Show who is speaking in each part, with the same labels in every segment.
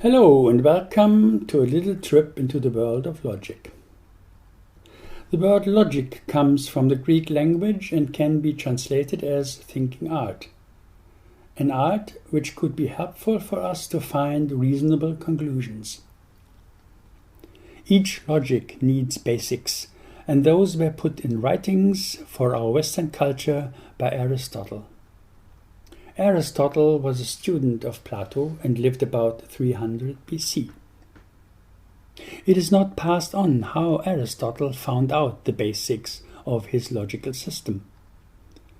Speaker 1: Hello and welcome to a little trip into the world of logic. The word logic comes from the Greek language and can be translated as thinking art. An art which could be helpful for us to find reasonable conclusions. Each logic needs basics, and those were put in writings for our Western culture by Aristotle. Aristotle was a student of Plato and lived about 300 BC. It is not passed on how Aristotle found out the basics of his logical system.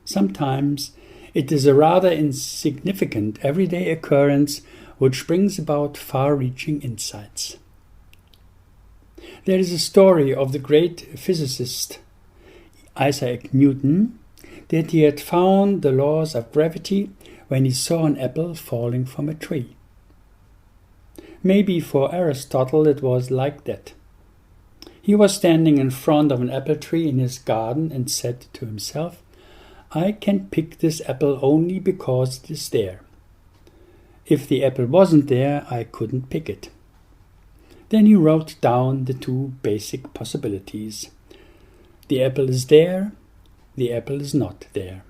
Speaker 1: Sometimes it is a rather insignificant everyday occurrence which brings about far-reaching insights. There is a story of the great physicist Isaac Newton that he had found the laws of gravity when he saw an apple falling from a tree. Maybe for Aristotle it was like that. He was standing in front of an apple tree in his garden and said to himself, "I can pick this apple only because it is there. If the apple wasn't there, I couldn't pick it." Then he wrote down the two basic possibilities. The apple is there, the apple is not there.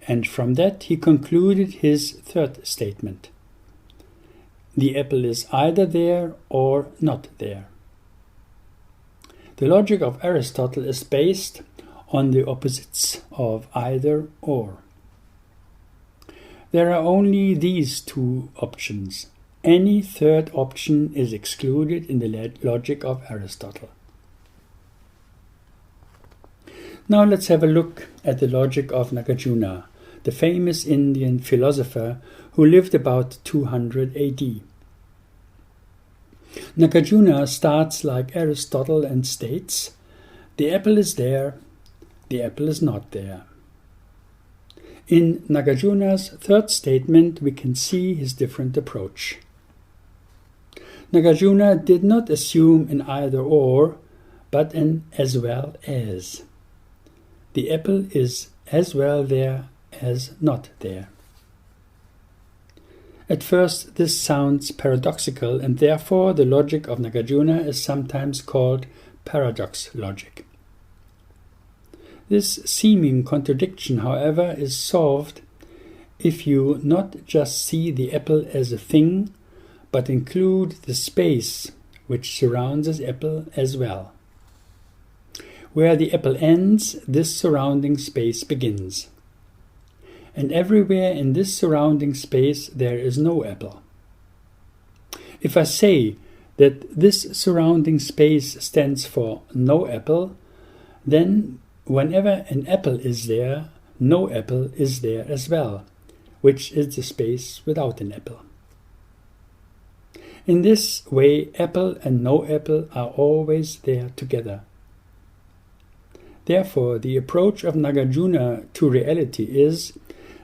Speaker 1: And from that he concluded his third statement. The apple is either there or not there. The logic of Aristotle is based on the opposites of either or. There are only these two options. Any third option is excluded in the logic of Aristotle. Now let's have a look at the logic of Nargajuna, the famous Indian philosopher who lived about 200 AD. Nargajuna starts like Aristotle and states, "The apple is there, the apple is not there." In Nargajuna's third statement we can see his different approach. Nargajuna did not assume an either or, but an as well as. The apple is as well there as not there. At first this sounds paradoxical, and therefore the logic of Nargajuna is sometimes called paradox logic. This seeming contradiction, however, is solved if you not just see the apple as a thing, but include the space which surrounds this apple as well. Where the apple ends, this surrounding space begins. And everywhere in this surrounding space there is no apple. If I say that this surrounding space stands for no apple, then whenever an apple is there, no apple is there as well, which is the space without an apple. In this way, apple and no apple are always there together. Therefore, the approach of Nargajuna to reality is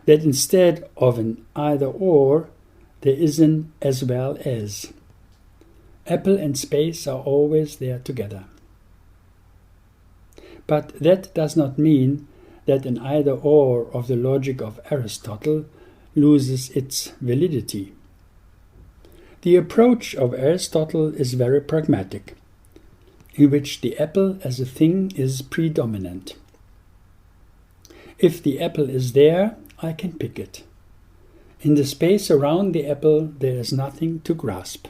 Speaker 1: that instead of an either or, there is an as well as. Apple and space are always there together. But that does not mean that an either or of the logic of Aristotle loses its validity. The approach of Aristotle is very pragmatic, in which the apple as a thing is predominant. If the apple is there, I can pick it. In the space around the apple, there is nothing to grasp.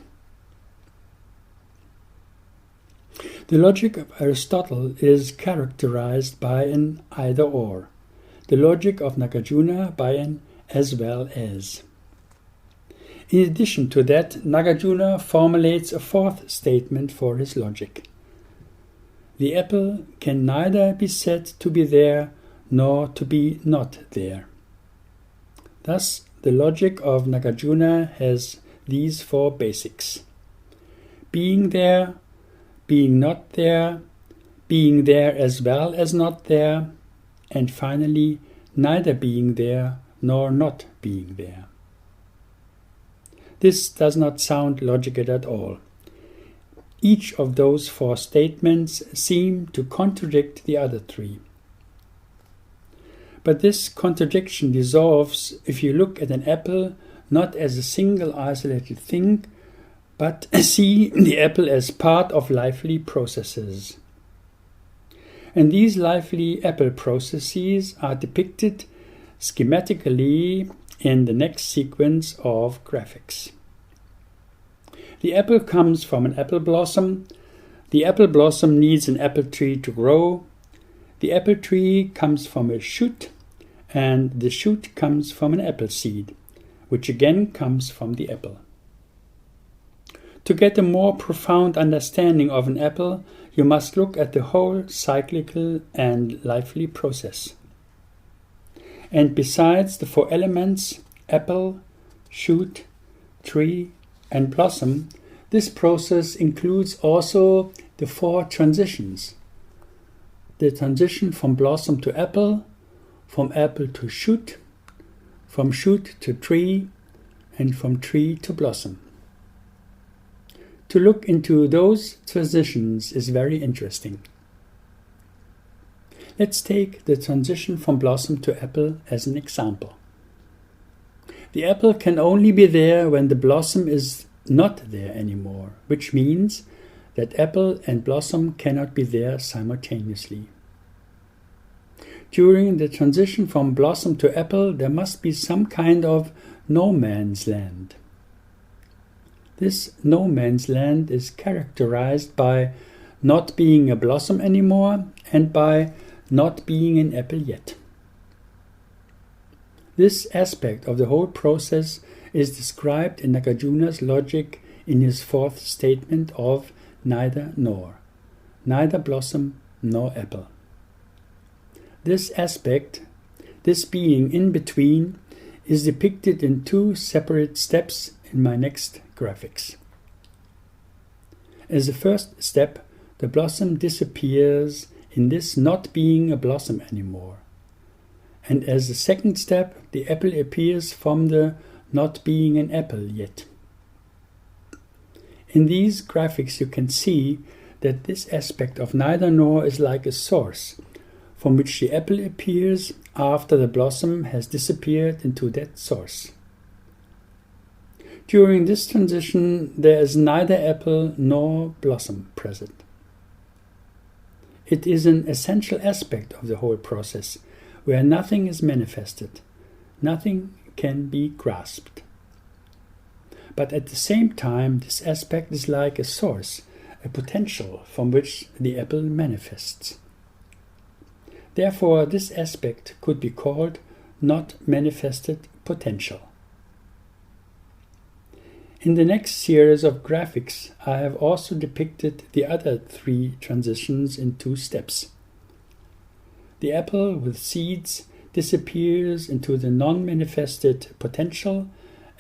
Speaker 1: The logic of Aristotle is characterized by an either or, the logic of Nargajuna by an as well as. In addition to that, Nargajuna formulates a fourth statement for his logic. The apple can neither be said to be there nor to be not there. Thus, the logic of Nargajuna has these four basics: being there, being not there, being there as well as not there, and finally, neither being there nor not being there. This does not sound logical at all. Each of those four statements seem to contradict the other three. But this contradiction dissolves if you look at an apple not as a single isolated thing, but see the apple as part of lively processes. And these lively apple processes are depicted schematically in the next sequence of graphics. The apple comes from an apple blossom. The apple blossom needs an apple tree to grow. The apple tree comes from a shoot, and the shoot comes from an apple seed, which again comes from the apple. To get a more profound understanding of an apple, you must look at the whole cyclical and lively process. And besides the four elements, apple, shoot, tree, and blossom, this process includes also the four transitions. The transition from blossom to apple, from apple to shoot, from shoot to tree, and from tree to blossom. To look into those transitions is very interesting. Let's take the transition from blossom to apple as an example. The apple can only be there when the blossom is not there anymore, which means that apple and blossom cannot be there simultaneously. During the transition from blossom to apple, there must be some kind of no man's land. This no man's land is characterized by not being a blossom anymore and by not being an apple yet. This aspect of the whole process is described in Nargajuna's logic in his fourth statement of neither nor, neither blossom nor apple. This aspect, this being in between, is depicted in two separate steps in my next graphics. As the first step, the blossom disappears in this not being a blossom anymore. And as the second step, the apple appears from the not being an apple yet. In these graphics you can see that this aspect of neither nor is like a source from which the apple appears after the blossom has disappeared into that source. During this transition there is neither apple nor blossom present. It is an essential aspect of the whole process, where nothing is manifested, nothing can be grasped. But at the same time, this aspect is like a source, a potential from which the apple manifests. Therefore, this aspect could be called not manifested potential. In the next series of graphics, I have also depicted the other three transitions in two steps. The apple with seeds disappears into the non-manifested potential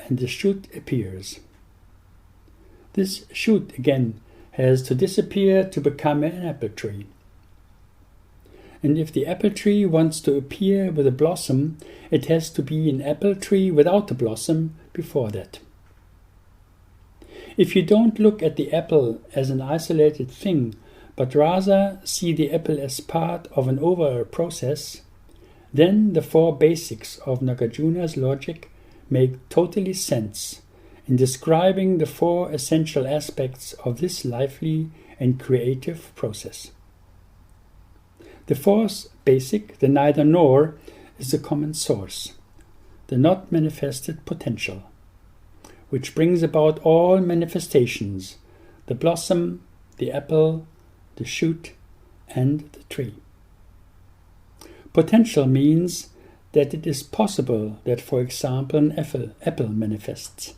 Speaker 1: and the shoot appears. This shoot again has to disappear to become an apple tree. And if the apple tree wants to appear with a blossom, it has to be an apple tree without a blossom before that. If you don't look at the apple as an isolated thing, but rather see the apple as part of an overall process, then the four basics of Nargajuna's logic make totally sense in describing the four essential aspects of this lively and creative process. The fourth basic, the neither nor, is the common source, the not manifested potential, which brings about all manifestations, the blossom, the apple, the shoot, and the tree. Potential means that it is possible that, for example, an apple manifests.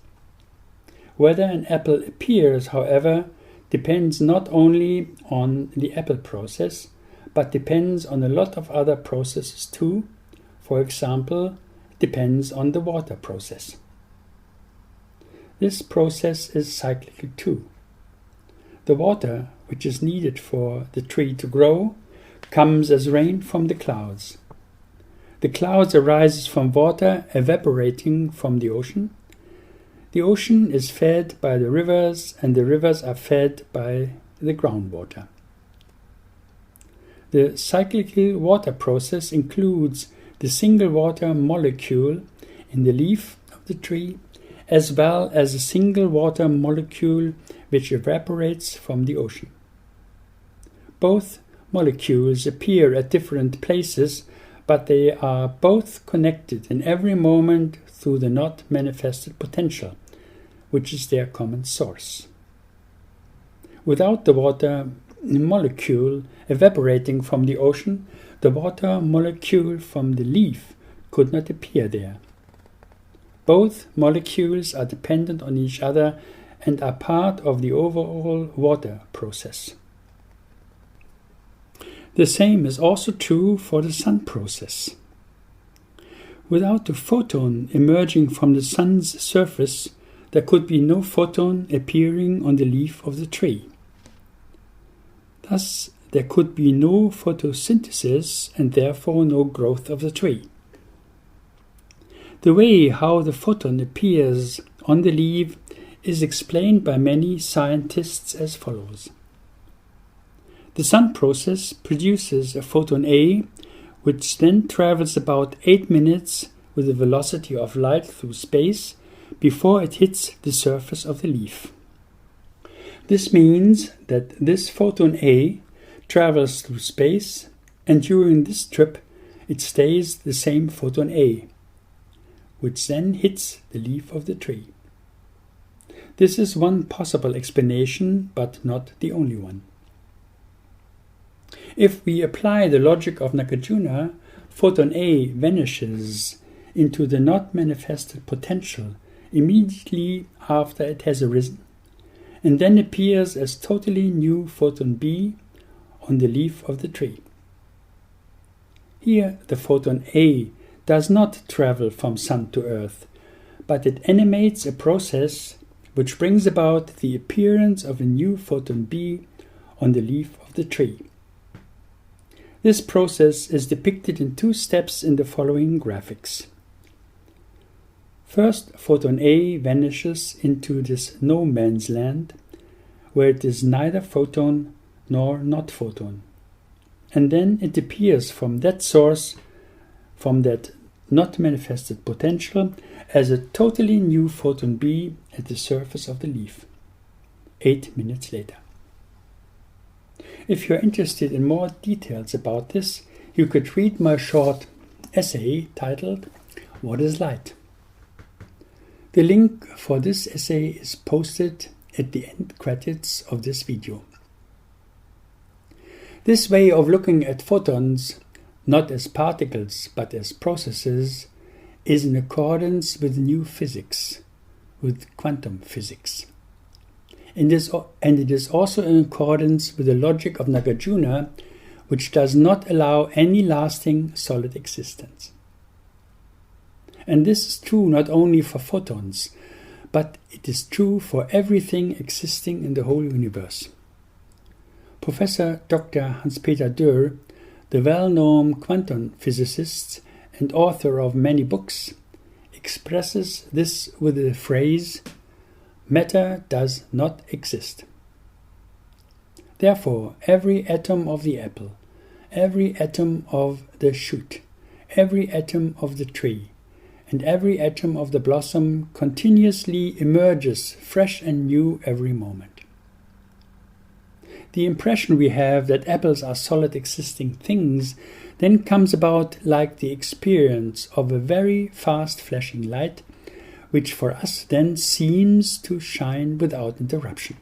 Speaker 1: Whether an apple appears, however, depends not only on the apple process, but depends on a lot of other processes too. For example, depends on the water process. This process is cyclical too. The water, which is needed for the tree to grow, comes as rain from the clouds. The clouds arises from water evaporating from the ocean. The ocean is fed by the rivers, and the rivers are fed by the groundwater. The cyclical water process includes the single water molecule in the leaf of the tree as well as a single water molecule which evaporates from the ocean. Both molecules appear at different places, but they are both connected in every moment through the not manifested potential, which is their common source. Without the water molecule evaporating from the ocean, the water molecule from the leaf could not appear there. Both molecules are dependent on each other and are part of the overall water process. The same is also true for the sun process. Without the photon emerging from the sun's surface, there could be no photon appearing on the leaf of the tree. Thus, there could be no photosynthesis and therefore no growth of the tree. The way how the photon appears on the leaf is explained by many scientists as follows. The sun process produces a photon A, which then travels about 8 minutes with the velocity of light through space before it hits the surface of the leaf. This means that this photon A travels through space, and during this trip it stays the same photon A, which then hits the leaf of the tree. This is one possible explanation, but not the only one. If we apply the logic of Nargajuna, photon A vanishes into the not manifested potential immediately after it has arisen, and then appears as totally new photon B on the leaf of the tree. Here the photon A does not travel from sun to earth, but it animates a process which brings about the appearance of a new photon B on the leaf of the tree. This process is depicted in 2 steps in the following graphics. First, photon A vanishes into this no man's land, where it is neither photon nor not photon. And then it appears from that source, from that not manifested potential, as a totally new photon B at the surface of the leaf, 8 minutes later. If you are interested in more details about this, you could read my short essay titled What is Light? The link for this essay is posted at the end credits of this video. This way of looking at photons, not as particles but as processes, is in accordance with new physics, with quantum physics. And it is also in accordance with the logic of Nargajuna, which does not allow any lasting solid existence. And this is true not only for photons, but it is true for everything existing in the whole universe. Professor Dr. Hans-Peter Dürr, the well-known quantum physicist and author of many books, expresses this with the phrase, "Matter does not exist." Therefore, every atom of the apple, every atom of the shoot, every atom of the tree, and every atom of the blossom continuously emerges fresh and new every moment. The impression we have that apples are solid existing things then comes about like the experience of a very fast flashing light, which for us then seems to shine without interruption.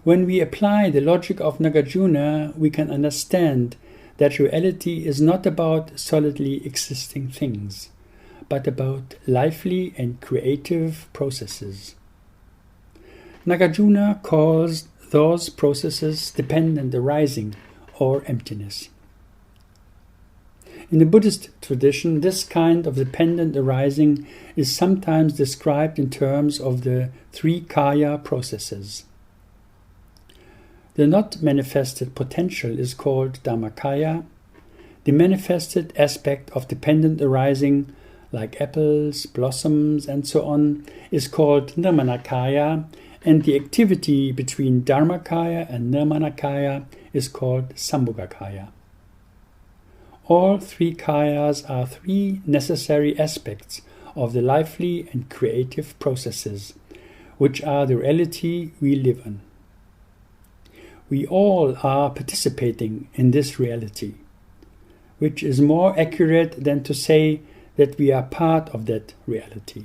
Speaker 1: When we apply the logic of Nargajuna, we can understand that reality is not about solidly existing things, but about lively and creative processes. Nargajuna calls those processes dependent arising or emptiness. In the Buddhist tradition, this kind of dependent arising is sometimes described in terms of the 3 kaya processes. The not manifested potential is called Dharmakaya. The manifested aspect of dependent arising, like apples, blossoms, and so on, is called Nirmanakaya, and the activity between Dharmakaya and Nirmanakaya is called Sambhogakaya. All 3 kayas are 3 necessary aspects of the lively and creative processes, which are the reality we live in. We all are participating in this reality, which is more accurate than to say that we are part of that reality.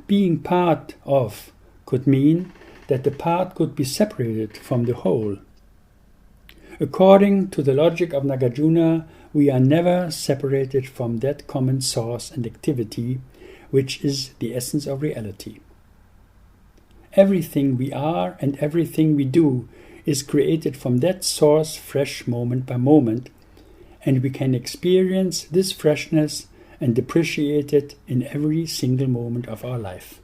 Speaker 1: Being part of could mean that the part could be separated from the whole. According to the logic of Nargajuna, we are never separated from that common source and activity, which is the essence of reality. Everything we are and everything we do is created from that source fresh moment by moment, and we can experience this freshness and appreciate it in every single moment of our life.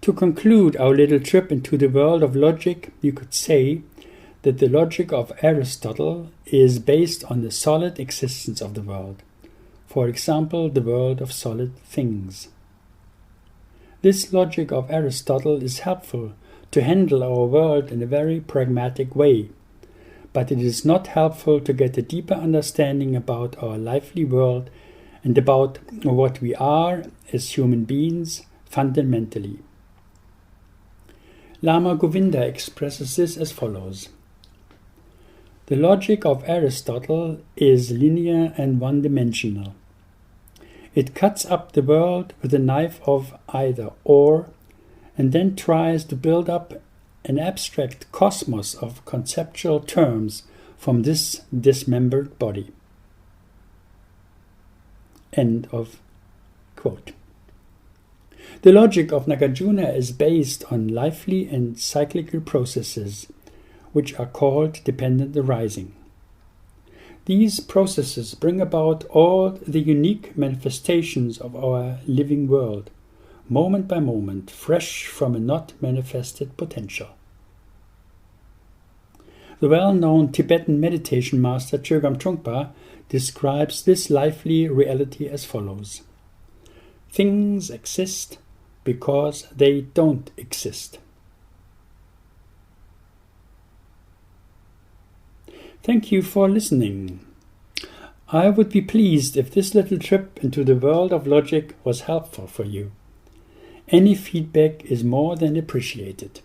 Speaker 1: To conclude our little trip into the world of logic, you could say that the logic of Aristotle is based on the solid existence of the world, for example, the world of solid things. This logic of Aristotle is helpful to handle our world in a very pragmatic way, but it is not helpful to get a deeper understanding about our lively world and about what we are as human beings fundamentally. Lama Govinda expresses this as follows. The logic of Aristotle is linear and one-dimensional. It cuts up the world with a knife of either or, and then tries to build up an abstract cosmos of conceptual terms from this dismembered body. End of quote. The logic of Nargajuna is based on lively and cyclical processes, which are called dependent arising. These processes bring about all the unique manifestations of our living world, moment by moment, fresh from a not manifested potential. The well-known Tibetan meditation master Chögyam Trungpa describes this lively reality as follows. Things exist because they don't exist. Thank you for listening. I would be pleased if this little trip into the world of logic was helpful for you. Any feedback is more than appreciated.